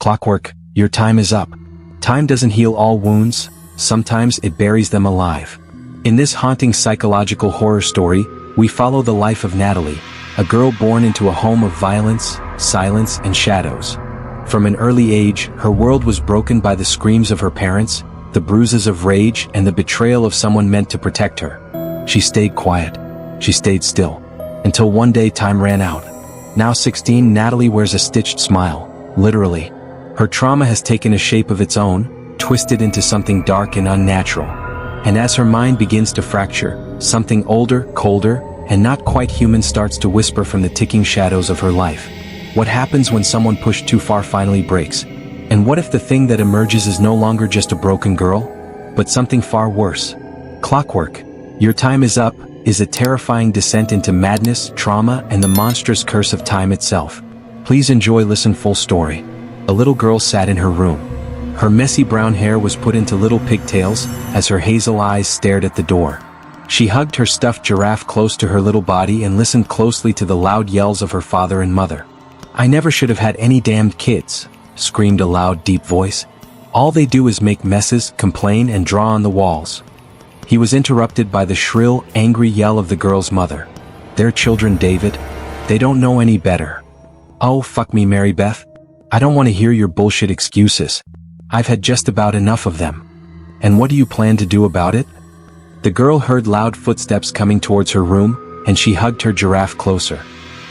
Clockwork, your time is up. Time doesn't heal all wounds, sometimes it buries them alive. In this haunting psychological horror story, we follow the life of Natalie, a girl born into a home of violence, silence, and shadows. From an early age, her world was broken by the screams of her parents, the bruises of rage, and the betrayal of someone meant to protect her. She stayed quiet. She stayed still. Until one day time ran out. Now 16, Natalie wears a stitched smile, literally. Her trauma has taken a shape of its own, twisted into something dark and unnatural. And as her mind begins to fracture, something older, colder, and not quite human starts to whisper from the ticking shadows of her life. What happens when someone pushed too far finally breaks? And what if the thing that emerges is no longer just a broken girl, but something far worse? Clockwork, Your Time is Up, is a terrifying descent into madness, trauma, and the monstrous curse of time itself. Please enjoy. Listen full story. A little girl sat in her room. Her messy brown hair was put into little pigtails as her hazel eyes stared at the door. She hugged her stuffed giraffe close to her little body and listened closely to the loud yells of her father and mother. "I never should have had any damned kids," screamed a loud, deep voice. "All they do is make messes, complain, and draw on the walls." He was interrupted by the shrill, angry yell of the girl's mother. "They're children, David. They don't know any better." "Oh, fuck me, Mary Beth. I don't want to hear your bullshit excuses. I've had just about enough of them. And what do you plan to do about it?" The girl heard loud footsteps coming towards her room, and she hugged her giraffe closer.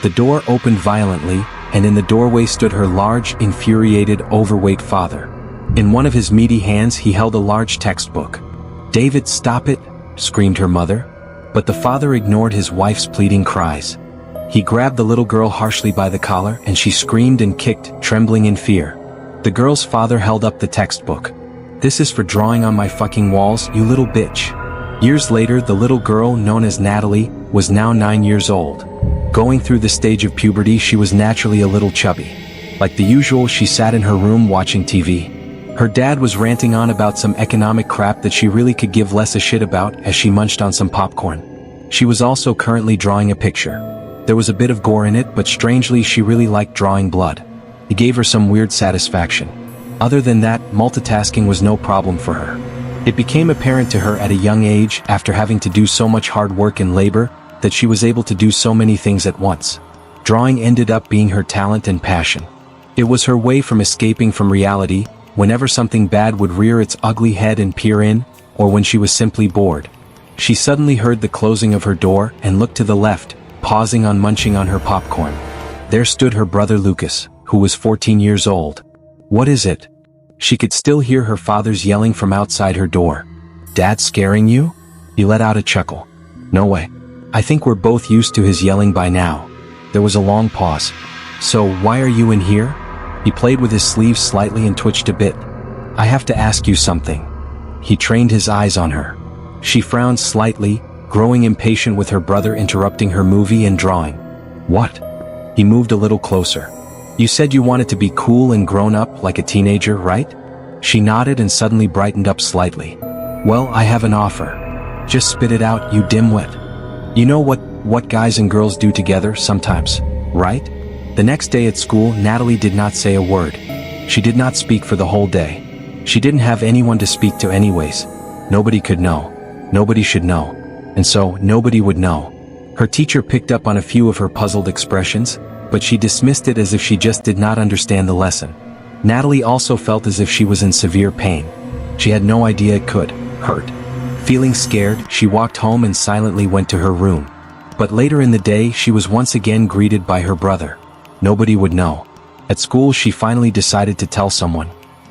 The door opened violently, and in the doorway stood her large, infuriated, overweight father. In one of his meaty hands he held a large textbook. "David, stop it," screamed her mother. But the father ignored his wife's pleading cries. He grabbed the little girl harshly by the collar, and she screamed and kicked, trembling in fear. The girl's father held up the textbook. "This is for drawing on my fucking walls, you little bitch." Years later, the little girl, known as Natalie, was now 9 years old. Going through the stage of puberty, she was naturally a little chubby. Like the usual, she sat in her room watching TV. Her dad was ranting on about some economic crap that she really could give less a shit about as she munched on some popcorn. She was also currently drawing a picture. There was a bit of gore in it, but strangely she really liked drawing blood. It gave her some weird satisfaction. Other than that, multitasking was no problem for her. It became apparent to her at a young age, after having to do so much hard work and labor, that she was able to do so many things at once. Drawing ended up being her talent and passion. It was her way from escaping from reality, whenever something bad would rear its ugly head and peer in, or when she was simply bored. She suddenly heard the closing of her door and looked to the left, pausing on munching on her popcorn. There stood her brother Lucas, who was 14 years old. "What is it?" She could still hear her father's yelling from outside her door. "Dad scaring you?" He let out a chuckle. "No way. I think we're both used to his yelling by now." There was a long pause. "So, why are you in here?" He played with his sleeves slightly and twitched a bit. "I have to ask you something." He trained his eyes on her. She frowned slightly, growing impatient with her brother interrupting her movie and drawing. "What?" He moved a little closer. "You said you wanted to be cool and grown up like a teenager, right?" She nodded and suddenly brightened up slightly. "Well, I have an offer. Just spit it out, you dimwit. You know what guys and girls do together sometimes, right?" The next day at school, Natalie did not say a word. She did not speak for the whole day. She didn't have anyone to speak to anyways. Nobody could know. Nobody should know. And so, nobody would know. Her teacher picked up on a few of her puzzled expressions, but she dismissed it as if she just did not understand the lesson. Natalie also felt as if she was in severe pain. She had no idea it could hurt. Feeling scared, she walked home and silently went to her room. But later in the day, she was once again greeted by her brother. Nobody would know. At school, she finally decided to tell someone.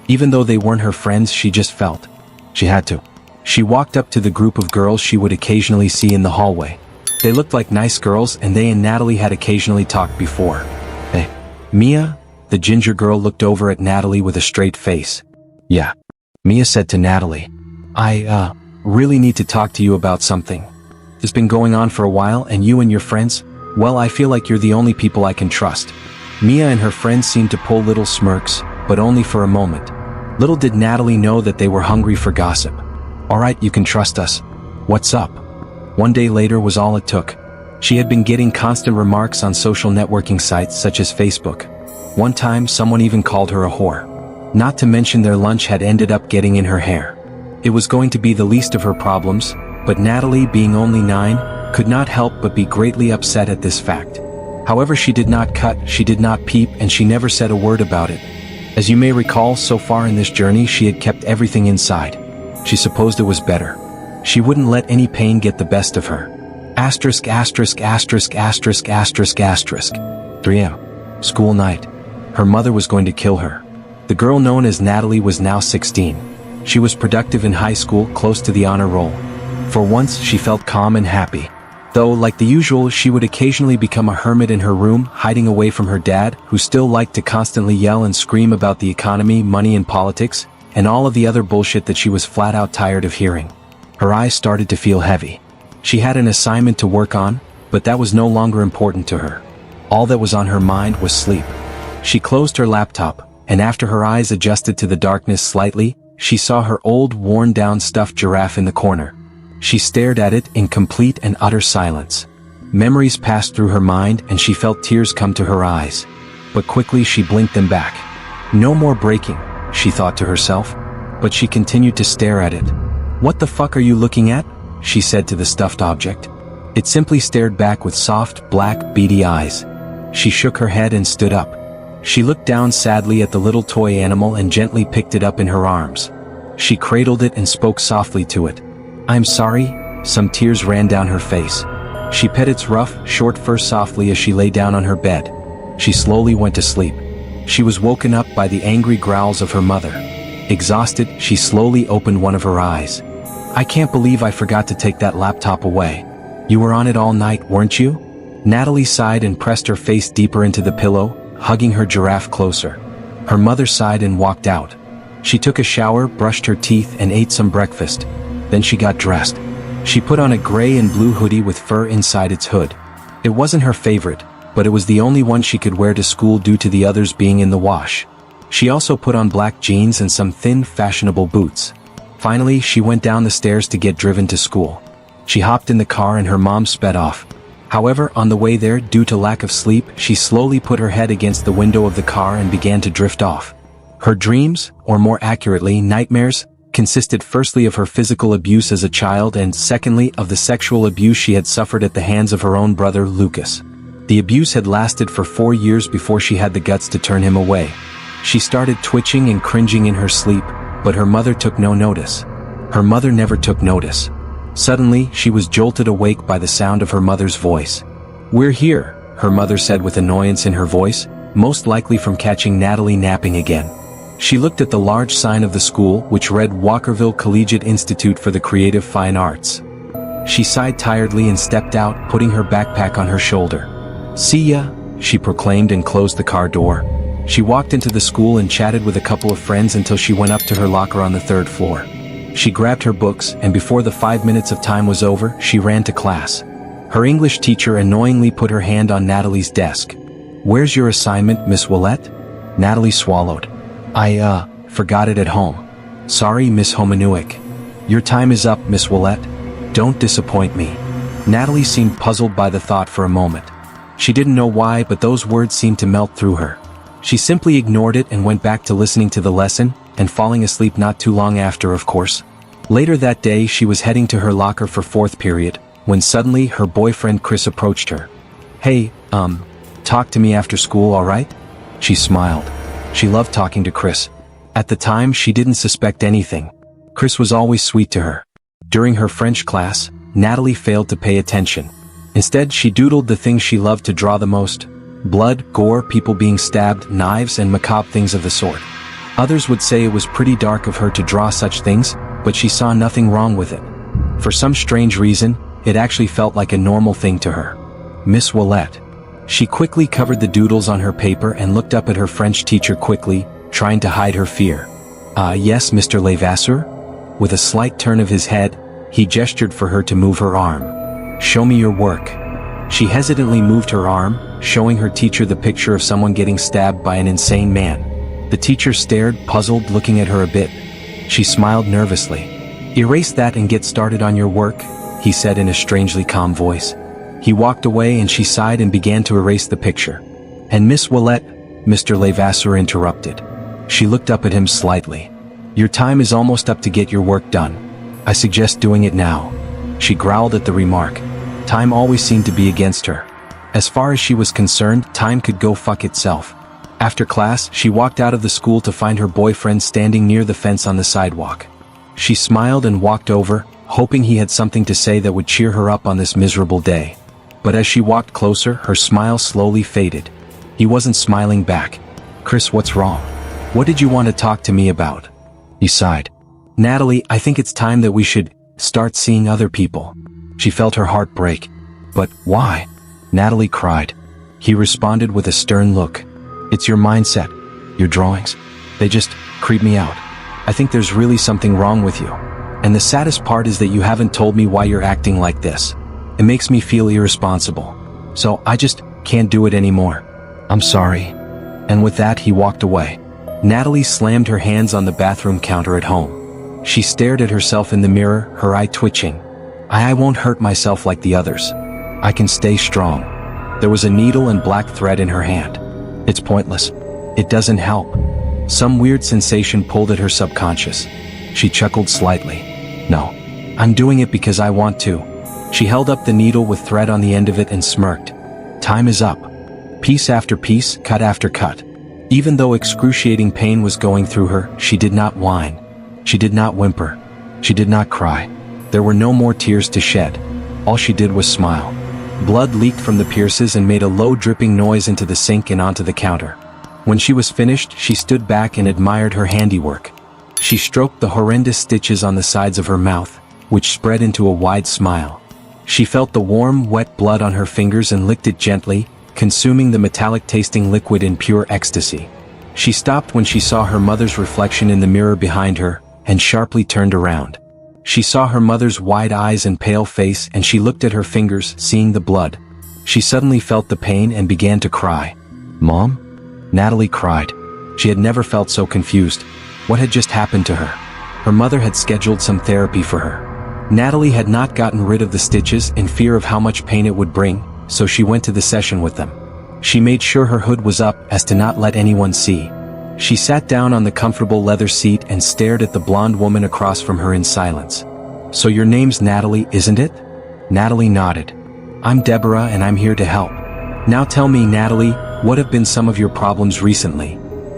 Even though they weren't her friends, she just felt she had to. She walked up to the group of girls she would occasionally see in the hallway. They looked like nice girls, and they and Natalie had occasionally talked before. "Hey, Mia?" The ginger girl looked over at Natalie with a straight face. "Yeah." Mia said to Natalie. I really need to talk to you about something. It's been going on for a while, and you and your friends, well, I feel like you're the only people I can trust." Mia and her friends seemed to pull little smirks, but only for a moment. Little did Natalie know that they were hungry for gossip. "All right, you can trust us. What's up?" One day later was all it took. She had been getting constant remarks on social networking sites such as Facebook. One time, someone even called her a whore. Not to mention their lunch had ended up getting in her hair. It was going to be the least of her problems, but Natalie, being only 9, could not help but be greatly upset at this fact. However, she did not cut, she did not peep, and she never said a word about it. As you may recall, so far in this journey she had kept everything inside. She supposed it was better. She wouldn't let any pain get the best of her. Asterisk asterisk asterisk asterisk asterisk asterisk. 3 a.m. School night. Her mother was going to kill her. The girl known as Natalie was now 16. She was productive in high school, close to the honor roll. For once, she felt calm and happy. Though, like the usual, she would occasionally become a hermit in her room, hiding away from her dad, who still liked to constantly yell and scream about the economy, money and politics, and all of the other bullshit that she was flat out tired of hearing. Her eyes started to feel heavy. She had an assignment to work on, but that was no longer important to her. All that was on her mind was sleep. She closed her laptop, and after her eyes adjusted to the darkness slightly, she saw her old, worn-down stuffed giraffe in the corner. She stared at it in complete and utter silence. Memories passed through her mind and she felt tears come to her eyes. But quickly she blinked them back. No more breaking, she thought to herself, but she continued to stare at it. "What the fuck are you looking at?" she said to the stuffed object. It simply stared back with soft, black, beady eyes. She shook her head and stood up. She looked down sadly at the little toy animal and gently picked it up in her arms. She cradled it and spoke softly to it. "I'm sorry." Some tears ran down her face. She pet its rough, short fur softly as she lay down on her bed. She slowly went to sleep. She was woken up by the angry growls of her mother. Exhausted, she slowly opened one of her eyes. "I can't believe I forgot to take that laptop away. You were on it all night, weren't you?" Natalie sighed and pressed her face deeper into the pillow, hugging her giraffe closer. Her mother sighed and walked out. She took a shower, brushed her teeth, and ate some breakfast. Then she got dressed. She put on a gray and blue hoodie with fur inside its hood. It wasn't her favorite, but it was the only one she could wear to school due to the others being in the wash. She also put on black jeans and some thin, fashionable boots. Finally, she went down the stairs to get driven to school. She hopped in the car and her mom sped off. However, on the way there, due to lack of sleep, she slowly put her head against the window of the car and began to drift off. Her dreams, or more accurately, nightmares, consisted firstly of her physical abuse as a child and secondly of the sexual abuse she had suffered at the hands of her own brother, Lucas. The abuse had lasted for 4 years before she had the guts to turn him away. She started twitching and cringing in her sleep, but her mother took no notice. Her mother never took notice. Suddenly, she was jolted awake by the sound of her mother's voice. "We're here," her mother said with annoyance in her voice, most likely from catching Natalie napping again. She looked at the large sign of the school, which read Walkerville Collegiate Institute for the Creative Fine Arts. She sighed tiredly and stepped out, putting her backpack on her shoulder. "See ya," she proclaimed and closed the car door. She walked into the school and chatted with a couple of friends until she went up to her locker on the 3rd floor. She grabbed her books, and before the 5 minutes of time was over, she ran to class. Her English teacher annoyingly put her hand on Natalie's desk. "Where's your assignment, Miss Willette?" Natalie swallowed. I forgot it at home. "Sorry, Miss Homanuik." "Your time is up, Miss Willette. Don't disappoint me." Natalie seemed puzzled by the thought for a moment. She didn't know why, but those words seemed to melt through her. She simply ignored it and went back to listening to the lesson, and falling asleep not too long after, of course. Later that day, she was heading to her locker for 4th period, when suddenly her boyfriend Chris approached her. "Hey, talk to me after school, alright?" She smiled. She loved talking to Chris. At the time, she didn't suspect anything. Chris was always sweet to her. During her French class, Natalie failed to pay attention. Instead, she doodled the things she loved to draw the most: blood, gore, people being stabbed, knives, and macabre things of the sort. Others would say it was pretty dark of her to draw such things, but she saw nothing wrong with it. For some strange reason, it actually felt like a normal thing to her. "Miss Willette." She quickly covered the doodles on her paper and looked up at her French teacher quickly, trying to hide her fear. Yes, Mr. Levasseur?" With a slight turn of his head, he gestured for her to move her arm. "Show me your work." She hesitantly moved her arm, showing her teacher the picture of someone getting stabbed by an insane man. The teacher stared, puzzled, looking at her a bit. She smiled nervously. "Erase that and get started on your work," he said in a strangely calm voice. He walked away and she sighed and began to erase the picture. "And Miss Willette," Mr. Levasseur interrupted. She looked up at him slightly. Your time is almost up to get your work done. I suggest doing it now. She growled at the remark. Time always seemed to be against her. As far as she was concerned, time could go fuck itself. After class, she walked out of the school to find her boyfriend standing near the fence on the sidewalk. She smiled and walked over, hoping he had something to say that would cheer her up on this miserable day. But as she walked closer, her smile slowly faded. He wasn't smiling back. Chris, what's wrong? What did you want to talk to me about? He sighed. Natalie, I think it's time that we should start seeing other people. She felt her heart break. But why? Natalie cried. He responded with a stern look. It's your mindset. Your drawings. They just creep me out. I think there's really something wrong with you. And the saddest part is that you haven't told me why you're acting like this. It makes me feel irresponsible. So I just can't do it anymore. I'm sorry. And with that, he walked away. Natalie slammed her hands on the bathroom counter at home. She stared at herself in the mirror, her eye twitching. I won't hurt myself like the others. I can stay strong. There was a needle and black thread in her hand. It's pointless. It doesn't help. Some weird sensation pulled at her subconscious. She chuckled slightly. No. I'm doing it because I want to. She held up the needle with thread on the end of it and smirked. Time is up. Piece after piece, cut after cut. Even though excruciating pain was going through her, she did not whine. She did not whimper. She did not cry. There were no more tears to shed. All she did was smile. Blood leaked from the pierces and made a low dripping noise into the sink and onto the counter. When she was finished, she stood back and admired her handiwork. She stroked the horrendous stitches on the sides of her mouth, which spread into a wide smile. She felt the warm, wet blood on her fingers and licked it gently, consuming the metallic-tasting liquid in pure ecstasy. She stopped when she saw her mother's reflection in the mirror behind her, and sharply turned around. She saw her mother's wide eyes and pale face, and she looked at her fingers, seeing the blood. She suddenly felt the pain and began to cry. Mom? Natalie cried. She had never felt so confused. What had just happened to her? Her mother had scheduled some therapy for her. Natalie had not gotten rid of the stitches in fear of how much pain it would bring, so she went to the session with them. She made sure her hood was up as to not let anyone see. She sat down on the comfortable leather seat and stared at the blonde woman across from her in silence. So your name's Natalie, isn't it? Natalie nodded. I'm Deborah and I'm here to help. Now tell me, Natalie, what have been some of your problems recently?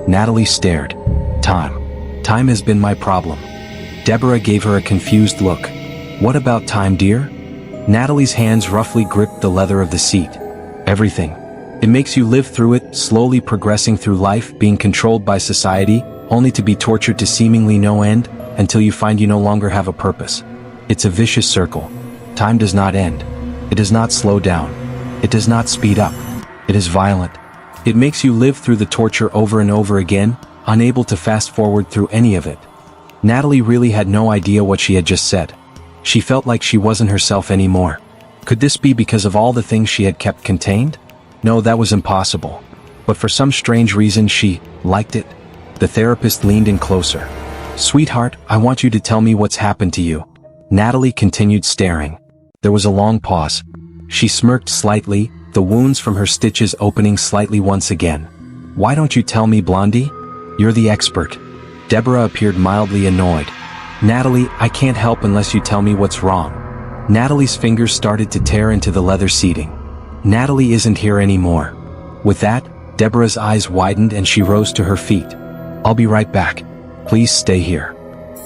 Natalie stared. Time has been my problem. Deborah gave her a confused look. What about time, dear? Natalie's hands roughly gripped the leather of the seat. Everything. It makes you live through it, slowly progressing through life, being controlled by society, only to be tortured to seemingly no end, until you find you no longer have a purpose. It's a vicious circle. Time does not end. It does not slow down. It does not speed up. It is violent. It makes you live through the torture over and over again, unable to fast forward through any of it. Natalie really had no idea what she had just said. She felt like she wasn't herself anymore. Could this be because of all the things she had kept contained? No, that was impossible. But for some strange reason she liked it. The therapist leaned in closer. Sweetheart, I want you to tell me what's happened to you. Natalie continued staring. There was a long pause. She smirked slightly, the wounds from her stitches opening slightly once again. Why don't you tell me, Blondie? You're the expert. Deborah appeared mildly annoyed. Natalie, I can't help unless you tell me what's wrong. Natalie's fingers started to tear into the leather seating. Natalie isn't here anymore. With that, Deborah's eyes widened and she rose to her feet. I'll be right back. Please stay here.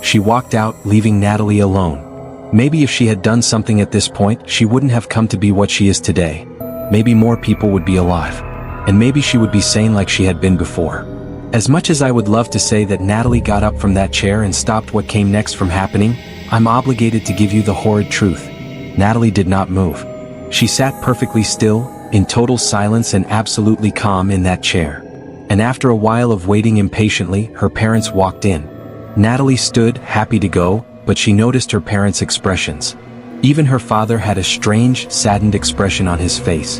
She walked out, leaving Natalie alone. Maybe if she had done something at this point, she wouldn't have come to be what she is today. Maybe more people would be alive. And maybe she would be sane like she had been before. As much as I would love to say that Natalie got up from that chair and stopped what came next from happening, I'm obligated to give you the horrid truth. Natalie did not move. She sat perfectly still, in total silence and absolutely calm in that chair. And after a while of waiting impatiently, her parents walked in. Natalie stood, happy to go, but she noticed her parents' expressions. Even her father had a strange, saddened expression on his face.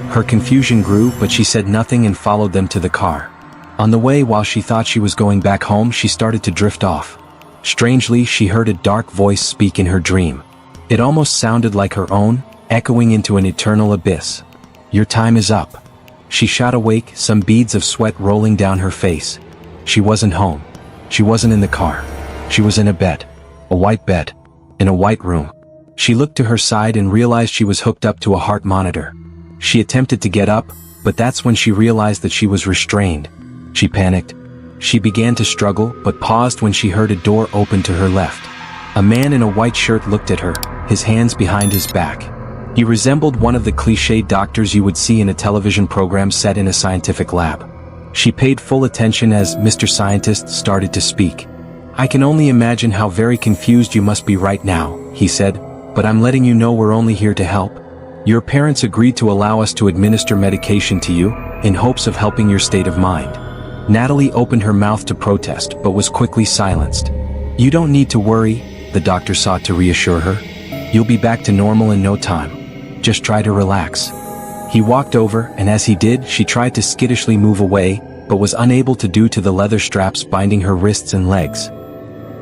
Her confusion grew, but she said nothing and followed them to the car. On the way, while she thought she was going back home, she started to drift off. Strangely, she heard a dark voice speak in her dream. It almost sounded like her own, echoing into an eternal abyss. Your time is up. She shot awake, some beads of sweat rolling down her face. She wasn't home. She wasn't in the car. She was in a bed. A white bed. In a white room. She looked to her side and realized she was hooked up to a heart monitor. She attempted to get up, but that's when she realized that she was restrained. She panicked. She began to struggle, but paused when she heard a door open to her left. A man in a white shirt looked at her, his hands behind his back. He resembled one of the cliché doctors you would see in a television program set in a scientific lab. She paid full attention as Mr. Scientist started to speak. "I can only imagine how very confused you must be right now," he said, "but I'm letting you know we're only here to help. Your parents agreed to allow us to administer medication to you, in hopes of helping your state of mind." Natalie opened her mouth to protest but was quickly silenced. "You don't need to worry," the doctor sought to reassure her. "You'll be back to normal in no time. Just try to relax." He walked over, and as he did, she tried to skittishly move away, but was unable to due to the leather straps binding her wrists and legs.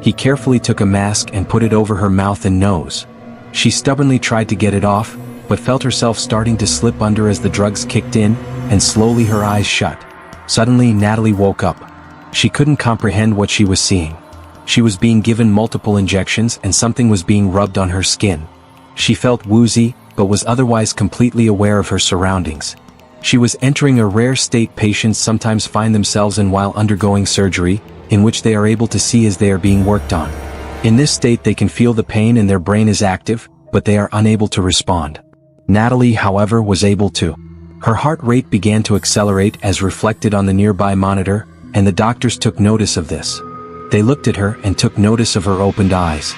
He carefully took a mask and put it over her mouth and nose. She stubbornly tried to get it off, but felt herself starting to slip under as the drugs kicked in, and slowly her eyes shut. Suddenly Natalie woke up. She couldn't comprehend what she was seeing. She was being given multiple injections and something was being rubbed on her skin. She felt woozy, but was otherwise completely aware of her surroundings. She was entering a rare state patients sometimes find themselves in while undergoing surgery, in which they are able to see as they are being worked on. In this state they can feel the pain and their brain is active, but they are unable to respond. Natalie, however, was able to. Her heart rate began to accelerate as reflected on the nearby monitor, and the doctors took notice of this. They looked at her and took notice of her opened eyes.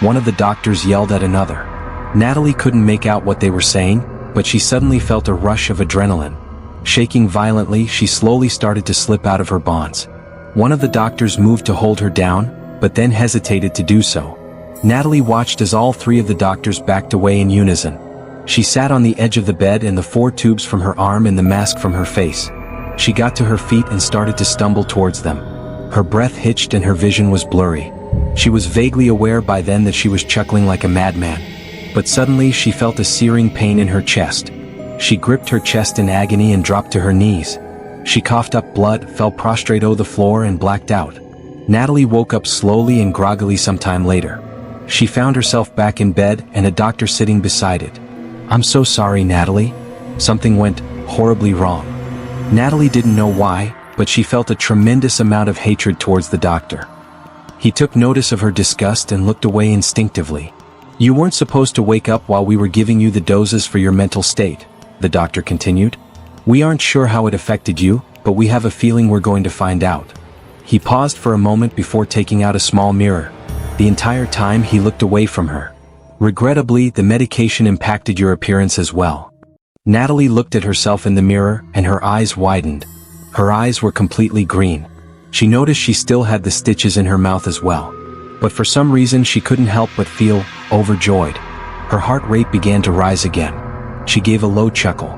One of the doctors yelled at another. Natalie couldn't make out what they were saying, but she suddenly felt a rush of adrenaline. Shaking violently, she slowly started to slip out of her bonds. One of the doctors moved to hold her down, but then hesitated to do so. Natalie watched as all three of the doctors backed away in unison. She sat on the edge of the bed and the 4 tubes from her arm and the mask from her face. She got to her feet and started to stumble towards them. Her breath hitched and her vision was blurry. She was vaguely aware by then that she was chuckling like a madman. But suddenly she felt a searing pain in her chest. She gripped her chest in agony and dropped to her knees. She coughed up blood, fell prostrate on the floor and blacked out. Natalie woke up slowly and groggily some time later. She found herself back in bed and a doctor sitting beside it. "I'm so sorry, Natalie. Something went horribly wrong." Natalie didn't know why, but she felt a tremendous amount of hatred towards the doctor. He took notice of her disgust and looked away instinctively. "You weren't supposed to wake up while we were giving you the doses for your mental state," the doctor continued. "We aren't sure how it affected you, but we have a feeling we're going to find out." He paused for a moment before taking out a small mirror. The entire time he looked away from her. "Regrettably, the medication impacted your appearance as well." Natalie looked at herself in the mirror, and her eyes widened. Her eyes were completely green. She noticed she still had the stitches in her mouth as well. But for some reason she couldn't help but feel overjoyed. Her heart rate began to rise again. She gave a low chuckle.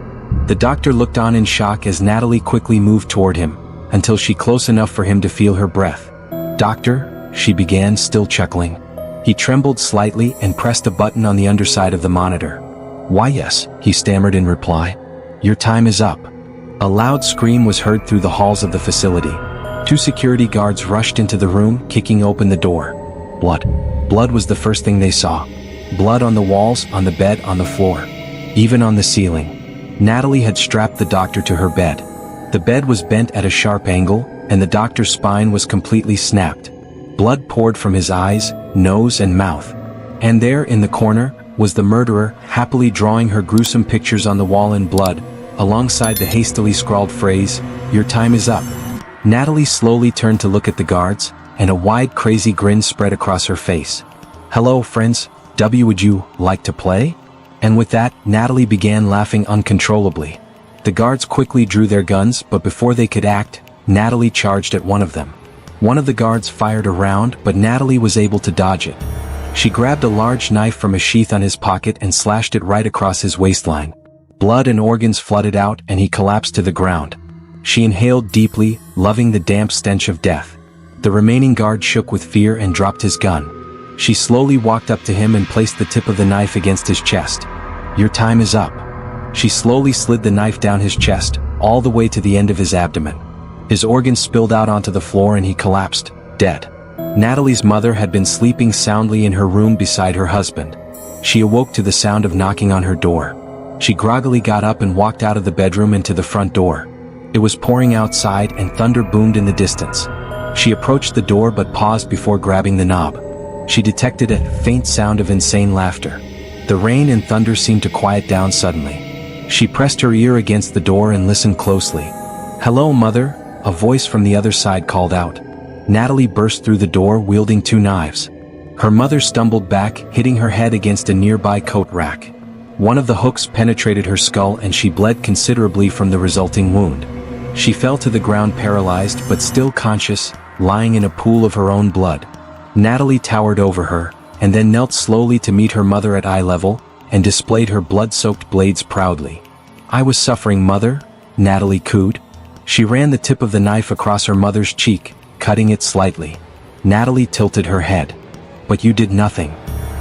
The doctor looked on in shock as Natalie quickly moved toward him, until she close enough for him to feel her breath. "Doctor," she began, still chuckling. He trembled slightly and pressed a button on the underside of the monitor. "Why yes," he stammered in reply. "Your time is up." A loud scream was heard through the halls of the facility. 2 security guards rushed into the room, kicking open the door. Blood. Blood was the first thing they saw. Blood on the walls, on the bed, on the floor. Even on the ceiling. Natalie had strapped the doctor to her bed. The bed was bent at a sharp angle, and the doctor's spine was completely snapped. Blood poured from his eyes, nose and mouth. And there, in the corner, was the murderer, happily drawing her gruesome pictures on the wall in blood, alongside the hastily scrawled phrase, "Your time is up." Natalie slowly turned to look at the guards, and a wide crazy grin spread across her face. "Hello, friends. Would you like to play?" And with that, Natalie began laughing uncontrollably. The guards quickly drew their guns, but before they could act, Natalie charged at one of them. One of the guards fired a round, but Natalie was able to dodge it. She grabbed a large knife from a sheath on his pocket and slashed it right across his waistline. Blood and organs flooded out and he collapsed to the ground. She inhaled deeply, loving the damp stench of death. The remaining guard shook with fear and dropped his gun. She slowly walked up to him and placed the tip of the knife against his chest. "Your time is up." She slowly slid the knife down his chest, all the way to the end of his abdomen. His organs spilled out onto the floor and he collapsed, dead. Natalie's mother had been sleeping soundly in her room beside her husband. She awoke to the sound of knocking on her door. She groggily got up and walked out of the bedroom into the front door. It was pouring outside and thunder boomed in the distance. She approached the door but paused before grabbing the knob. She detected a faint sound of insane laughter. The rain and thunder seemed to quiet down suddenly. She pressed her ear against the door and listened closely. "Hello, Mother," a voice from the other side called out. Natalie burst through the door wielding 2 knives. Her mother stumbled back, hitting her head against a nearby coat rack. One of the hooks penetrated her skull and she bled considerably from the resulting wound. She fell to the ground paralyzed but still conscious, lying in a pool of her own blood. Natalie towered over her, and then knelt slowly to meet her mother at eye level, and displayed her blood-soaked blades proudly. "I was suffering, Mother," Natalie cooed. She ran the tip of the knife across her mother's cheek, cutting it slightly. Natalie tilted her head. "But you did nothing."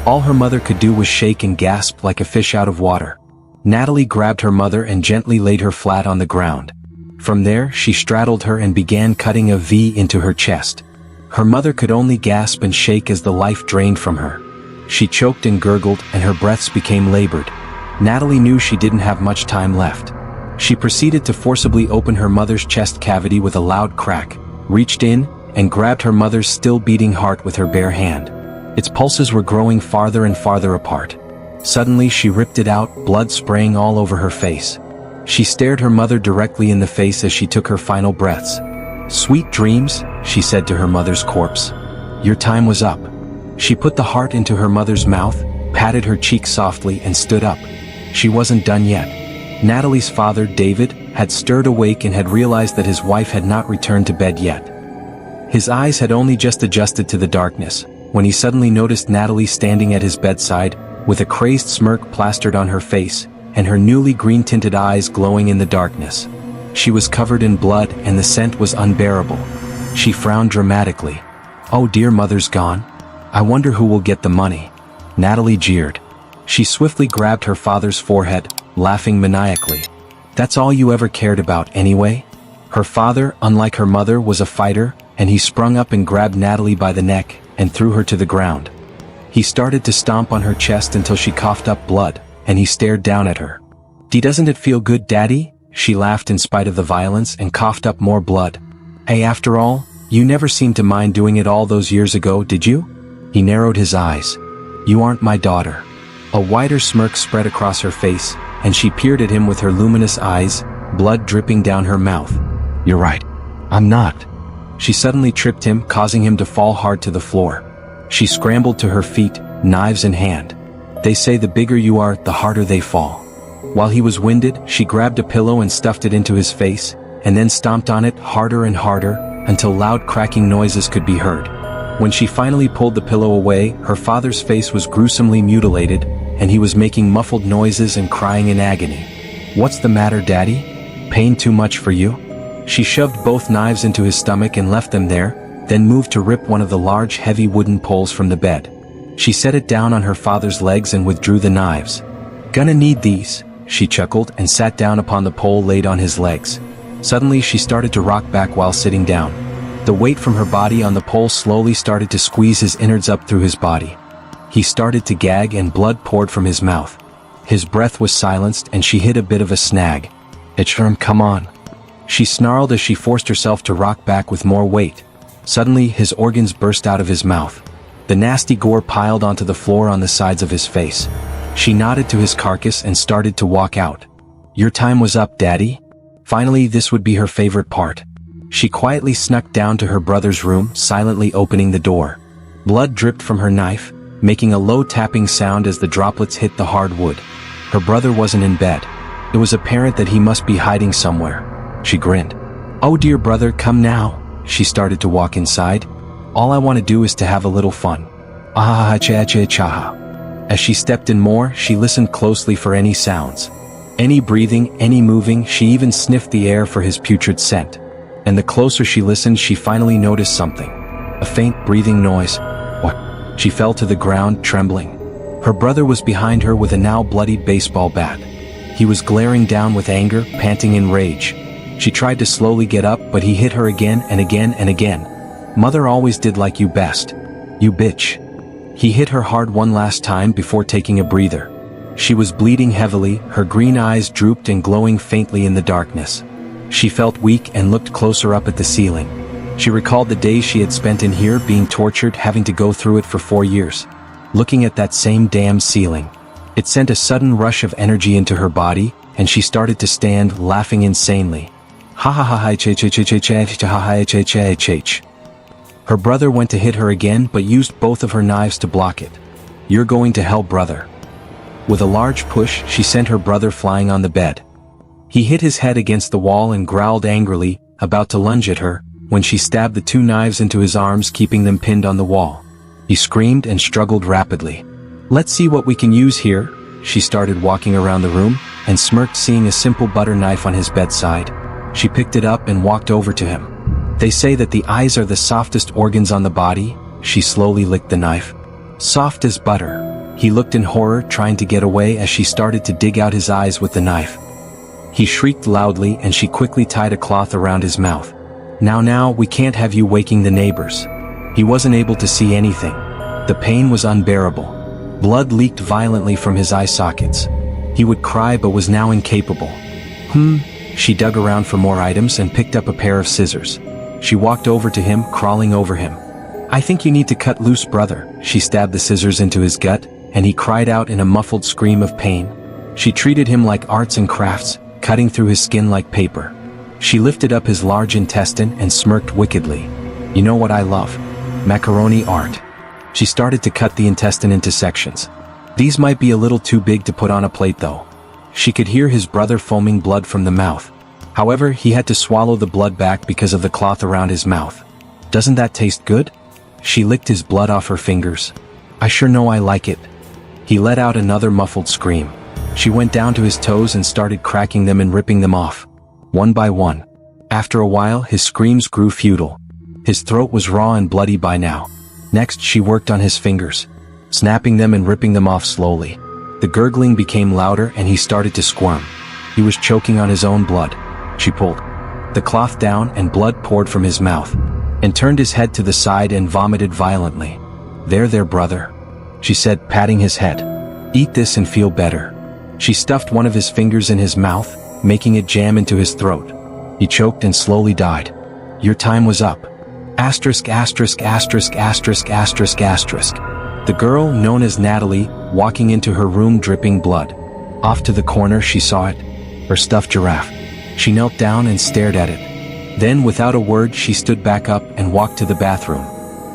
All her mother could do was shake and gasp like a fish out of water. Natalie grabbed her mother and gently laid her flat on the ground. From there, she straddled her and began cutting a V into her chest. Her mother could only gasp and shake as the life drained from her. She choked and gurgled and her breaths became labored. Natalie knew she didn't have much time left. She proceeded to forcibly open her mother's chest cavity with a loud crack, reached in, and grabbed her mother's still beating heart with her bare hand. Its pulses were growing farther and farther apart. Suddenly she ripped it out, blood spraying all over her face. She stared her mother directly in the face as she took her final breaths. "Sweet dreams," she said to her mother's corpse. "Your time was up." She put the heart into her mother's mouth, patted her cheek softly and stood up. She wasn't done yet. Natalie's father, David, had stirred awake and had realized that his wife had not returned to bed yet. His eyes had only just adjusted to the darkness, when he suddenly noticed Natalie standing at his bedside, with a crazed smirk plastered on her face, and her newly green-tinted eyes glowing in the darkness. She was covered in blood and the scent was unbearable. She frowned dramatically. "Oh dear, Mother's gone. I wonder who will get the money." Natalie jeered. She swiftly grabbed her father's forehead, laughing maniacally. "That's all you ever cared about anyway?" Her father, unlike her mother, was a fighter, and he sprung up and grabbed Natalie by the neck and threw her to the ground. He started to stomp on her chest until she coughed up blood, and he stared down at her. Doesn't it feel good, Daddy?" She laughed in spite of the violence and coughed up more blood. "Hey, after all, you never seemed to mind doing it all those years ago, did you?" He narrowed his eyes. "You aren't my daughter." A wider smirk spread across her face, and she peered at him with her luminous eyes, blood dripping down her mouth. "You're right. I'm not." She suddenly tripped him, causing him to fall hard to the floor. She scrambled to her feet, knives in hand. They say the bigger you are, the harder they fall. While he was winded, she grabbed a pillow and stuffed it into his face, and then stomped on it harder and harder, until loud cracking noises could be heard. When she finally pulled the pillow away, her father's face was gruesomely mutilated, and he was making muffled noises and crying in agony. "What's the matter, Daddy? Pain too much for you?" She shoved both knives into his stomach and left them there, then moved to rip one of the large heavy wooden poles from the bed. She set it down on her father's legs and withdrew the knives. "Gonna need these," she chuckled and sat down upon the pole laid on his legs. Suddenly she started to rock back while sitting down. The weight from her body on the pole slowly started to squeeze his innards up through his body. He started to gag and blood poured from his mouth. His breath was silenced and she hit a bit of a snag. "Itchram, come on." She snarled as she forced herself to rock back with more weight. Suddenly his organs burst out of his mouth. The nasty gore piled onto the floor on the sides of his face. She nodded to his carcass and started to walk out. "Your time was up, Daddy." Finally, this would be her favorite part. She quietly snuck down to her brother's room, silently opening the door. Blood dripped from her knife, making a low tapping sound as the droplets hit the hard wood. Her brother wasn't in bed. It was apparent that he must be hiding somewhere. She grinned. "Oh dear brother, come now." She started to walk inside. "All I want to do is to have a little fun." "Ah cha cha cha." As she stepped in more, she listened closely for any sounds. Any breathing, any moving, she even sniffed the air for his putrid scent. And the closer she listened, she finally noticed something. A faint breathing noise. What? She fell to the ground, trembling. Her brother was behind her with a now bloodied baseball bat. He was glaring down with anger, panting in rage. She tried to slowly get up, but he hit her again and again and again. Mother always did like you best. You bitch. He hit her hard one last time before taking a breather. She was bleeding heavily, her green eyes drooped and glowing faintly in the darkness. She felt weak and looked closer up at the ceiling. She recalled the days she had spent in here being tortured, having to go through it for 4 years. Looking at that same damn ceiling. It sent a sudden rush of energy into her body, and she started to stand, laughing insanely. Ha ha ha ha ch ch ch ch ch ha ha ch ch ch. Her brother went to hit her again but used both of her knives to block it. You're going to hell, brother. With a large push, she sent her brother flying on the bed. He hit his head against the wall and growled angrily, about to lunge at her, when she stabbed the 2 knives into his arms, keeping them pinned on the wall. He screamed and struggled rapidly. Let's see what we can use here. She started walking around the room, and smirked seeing a simple butter knife on his bedside. She picked it up and walked over to him. They say that the eyes are the softest organs on the body. She slowly licked the knife. Soft as butter. He looked in horror, trying to get away as she started to dig out his eyes with the knife. He shrieked loudly and she quickly tied a cloth around his mouth. Now, we can't have you waking the neighbors. He wasn't able to see anything. The pain was unbearable. Blood leaked violently from his eye sockets. He would cry but was now incapable. She dug around for more items and picked up a pair of scissors. She walked over to him, crawling over him. I think you need to cut loose, brother. She stabbed the scissors into his gut, and he cried out in a muffled scream of pain. She treated him like arts and crafts, cutting through his skin like paper. She lifted up his large intestine and smirked wickedly. You know what I love? Macaroni art. She started to cut the intestine into sections. These might be a little too big to put on a plate though. She could hear his brother foaming blood from the mouth. However, he had to swallow the blood back because of the cloth around his mouth. Doesn't that taste good? She licked his blood off her fingers. I sure know I like it. He let out another muffled scream. She went down to his toes and started cracking them and ripping them off. One by one. After a while, his screams grew futile. His throat was raw and bloody by now. Next, she worked on his fingers, snapping them and ripping them off slowly. The gurgling became louder and he started to squirm. He was choking on his own blood. She pulled the cloth down and blood poured from his mouth, and turned his head to the side and vomited violently. There, brother, she said, patting his head. Eat this and feel better. She stuffed one of his fingers in his mouth, making it jam into his throat. He choked and slowly died. Your time was up. Asterisk, asterisk, asterisk, asterisk, asterisk, asterisk. The girl, known as Natalie, walking into her room dripping blood. Off to the corner she saw it. Her stuffed giraffe. She knelt down and stared at it. Then, without a word, she stood back up and walked to the bathroom.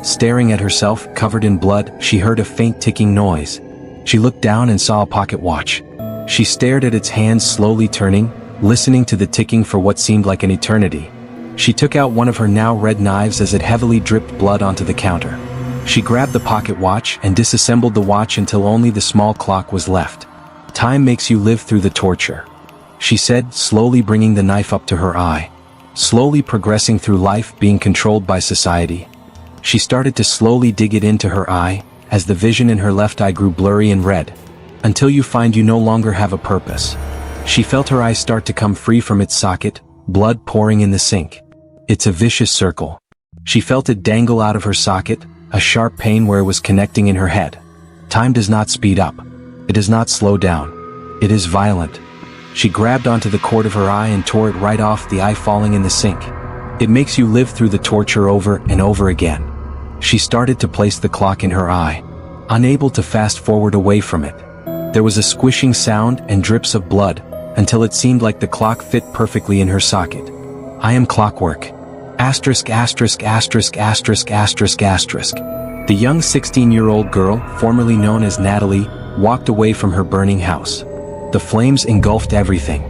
Staring at herself, covered in blood, she heard a faint ticking noise. She looked down and saw a pocket watch. She stared at its hands slowly turning, listening to the ticking for what seemed like an eternity. She took out one of her now red knives as it heavily dripped blood onto the counter. She grabbed the pocket watch and disassembled the watch until only the small clock was left. Time makes you live through the torture, she said, slowly bringing the knife up to her eye. Slowly progressing through life, being controlled by society. She started to slowly dig it into her eye, as the vision in her left eye grew blurry and red. Until you find you no longer have a purpose. She felt her eye start to come free from its socket, blood pouring in the sink. It's a vicious circle. She felt it dangle out of her socket, a sharp pain where it was connecting in her head. Time does not speed up. It does not slow down. It is violent. She grabbed onto the cord of her eye and tore it right off, the eye falling in the sink. It makes you live through the torture over and over again. She started to place the clock in her eye, unable to fast forward away from it. There was a squishing sound and drips of blood, until it seemed like the clock fit perfectly in her socket. I am Clockwork. Asterisk, asterisk, asterisk, asterisk, asterisk, asterisk. The young 16-year-old girl, formerly known as Natalie, walked away from her burning house. The flames engulfed everything.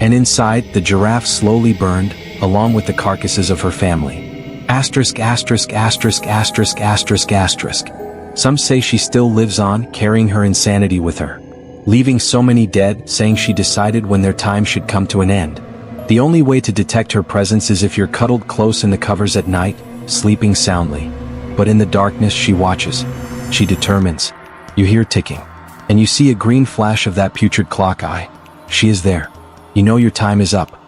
And inside, the giraffe slowly burned, along with the carcasses of her family. Asterisk, asterisk, asterisk, asterisk, asterisk, asterisk. Some say she still lives on, carrying her insanity with her. Leaving so many dead, saying she decided when their time should come to an end. The only way to detect her presence is if you're cuddled close in the covers at night, sleeping soundly. But in the darkness she watches. She determines. You hear ticking. And you see a green flash of that putrid clock eye. She is there. You know your time is up.